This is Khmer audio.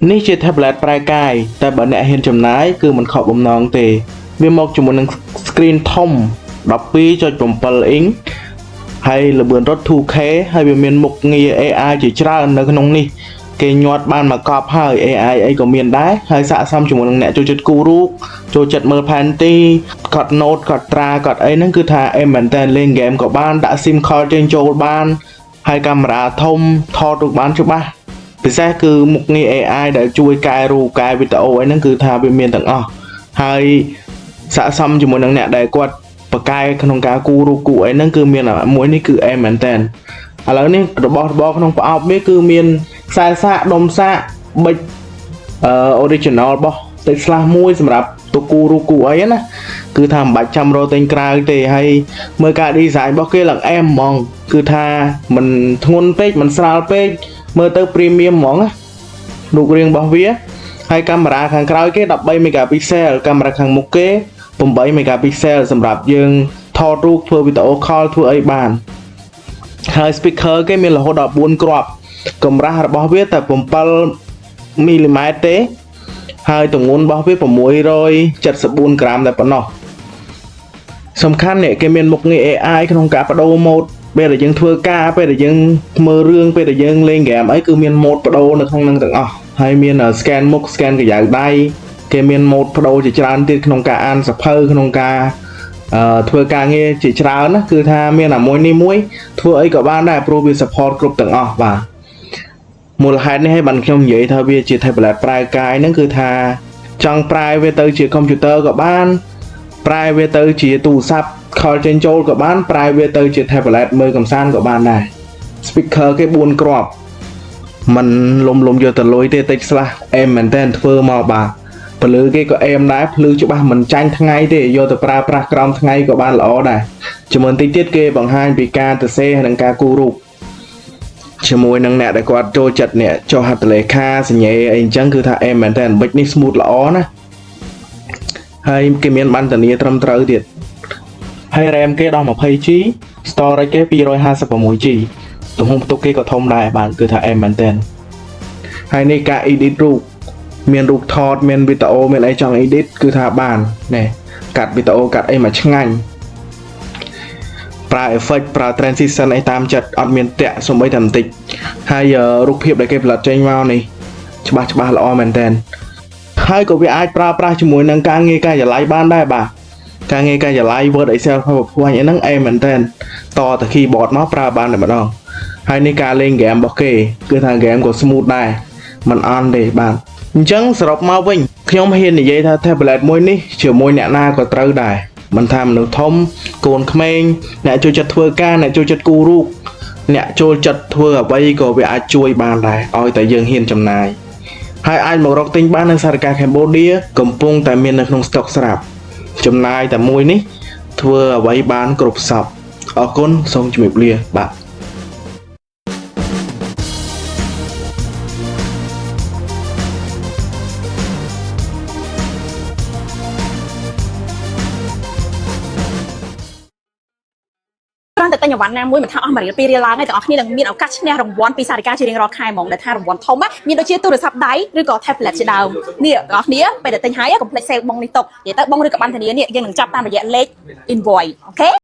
នេះជា tablet ប្រែកាយតែបើអ្នកហ៊ានចំណាយគឺមិនខកបំណងទេវាមកជាមួយនឹង screen ធំ 12.7 inch ហើយល្បឿនរត់ 2K ហើយវាមានមុខងារ AI ជាច្រើននៅក្នុងនេះគេញាត់បានមកកប់ហើយ AI អីក៏មានដែរហើយស័ក្តិសមជាមួយនឹងអ្នកចូលចិត្តគូររូបចូលចិត្តមើលផែនទីកត់ note កត់ត្រាកត់អីហ្នឹងគឺថាអេមែនតើលេង game ក៏បានដាក់ SIM card ចេញចូលបានហើយកាមេរ៉ាធំថតរូបបានច្បាស់ពិសេសគឺមុខងារ AI ដែលជួយកែរូបកែវីដេអូអីហ្នឹងគឺថាវាមានទាំងអស់ហើយស័ក្តិសមជាមួយនឹងអ្នកដែលគាត់បកកែក្នុងការគូររូបគូអីហ្នឹងគឺមានមួយនេះគឺអេមែនតើឥឡូវនេះរបស់របរក្នុងប្រអប់វាគឺមានខ្សែសាកដុំសាកប៊ិចoriginal របស់ Tesla មួយសម្រាប់ទៅគូរូបគូអីណាគឺថាមិនបាច់ចាំរកទិញក្រៅទេហើយមើលការ design របស់គេឡើងអែមហ្មងគឺថាមិនធ្ងន់ពេកមិនស្រាលពេកមើលទៅ premium ហ្មងណារូបរាងរបស់វាហើយកាមេរ៉ាខាងក្រោយគេ13 megapixel កាមេរ៉ាខាងមុខគេ8 megapixel សម្រាប់យើងថតរូបធ្វើវីដេអូ call ធ្វើអីបានហើយ speaker គេមានរហូតដល់4គ្រាប់កម្រាស់របស់វាតែ7 មីលីម៉ែត្រទេហើយទម្ងន់របស់វា674ក្រាមតែប៉ុណ្ណោះសំខាន់នេះគេមានមុខងារ AI ក្នុងការបដូរ mode ពេលដែលយើងធ្វើការពេលដែលយើងមើលរឿងពេលដែលយើងលេង game អីគឺមាន mode បដូរនៅក្នុងហ្នឹងទាំងអស់ហើយមាន scan មុខ scan កាយ៉ៅដៃគេមាន mode បដូរជាច្រើនទៀតក្នុងការអានសភៅក្នុងការធ្វើការងារជាច្រើនណាគឺថាមានអាមួយនេះមួយធ្វើអីក៏បានដែរព្រោះវា support គ្រប់ទាំងអស់បាទមូលហេតុនេះឲ្យបានខ្ញុំនិយាយថាវាជា tablet ប្រែកាយហ្នឹងគឺថាចង់ប្រែវាទៅជា computer ក៏បានប្រែវាទៅជាទូរស័ព្ទខលចេញចូលក៏បានប្រែវាទៅជា tablet មើលកម្សាន្តក៏បានដែរ speaker គេ4គ្រាប់มันលំយកទៅលុយទេតិចស្លាស់អេមមែនតើធ្វើមកបាទពលឺគេក៏អេមដែរភ្លឺច្បាស់មិនចាញ់ថ្ងៃទេយកទៅប្រើប្រាស់ក្រោមថ្ងៃក៏បានល្អដែរជាមួយតិចទៀតគេបង្ហាញពីការទៅសេនិងការគូររូបជាមួយនឹងអ្នកដែលគាត់ចូលចិត្តអ្នកចុះហត្ថលេខាសញ្ញេអីអញ្ចឹងគឺថាអេមែនតើប៊ិចនេះ smooth ល្អណាហើយគេមានបន្ទនីត្រឹមត្រូវទៀតហើយ RAM គេដល់ 20G storage គេ 256G ទំហំផ្ទុកគេក៏ធំដែរបាទគឺថាអេមែនតើហើយនេះការ edit រូបមានរូបថតមានវីដេអូមានអីចង់ edit គឺថាបានណែកាត់វីដេអូកាត់អីមកឆ្ងាញ់ប្រើ effect ប្រើ transition អីតាមចិត្តអត់មានតាក់សំបីតែបន្តិចហើយរូបភាពដែលគេផលិតចេញមកនេះច្បាស់ល្អមែនតើហើយក៏វាអាចប្រើប្រាស់ជាមួយនឹងការងារការិយាល័យបានដែរបាទការងារការិយាល័យ Word Excel PowerPoint អីហ្នឹងអេមែនតើតទៅ keyboard មកប្រើបានតែម្ដងហើយនេះការលេង game របស់គេគឺថា game ក៏ smooth ដែរមិនអន់ទេបាទអញ្ចឹងសរុបមកវិញខ្ញុំហ៊ាននិយាយថា tablet មួយនេះជាមួយអ្នកណាក៏ត្រូវដែរមិនថាមនុស្សធំកូនក្មេងអ្នកចូលចិត្តធ្វើការអ្នកចូលចិត្តគូររូបអ្នកចូលចិត្តធ្វើអ្វីក៏វាអាចជួយបានដែរឲ្យតែយើងហ៊ានចំណាយហើយអាចមករកទិញបាននៅសារិកា Cambodia កំពុងតែមាននៅក្នុង stock ស្រាប់ចំណាយតែមួយនេះធ្វើអ្វីបានគ្រប់សពអរគុណសូមជម្រាបលាបាទគ្រាន់តែទិញអវ៉ាន់ណាមួយមិនថាអស់1រៀល2រៀលឡើងទេទាំងអស់គ្នានឹងមានឱកាសឈ្នះរង្វាន់ពីសារិកាជារៀងរាល់ខែហ្មងដែលថារង្វាន់ធំមានដូចជាទូរស័ព្ទដៃឬក៏ tablet ជាដើមនេះទាំងអស់គ្នាពេលដែលទិញហើយកុំភ្លេច save បងនេះទុកនិយាយទៅបងឬក៏បានធានានេះយើងនឹងចាប់តាមរយៈលេខ invoice អូខេ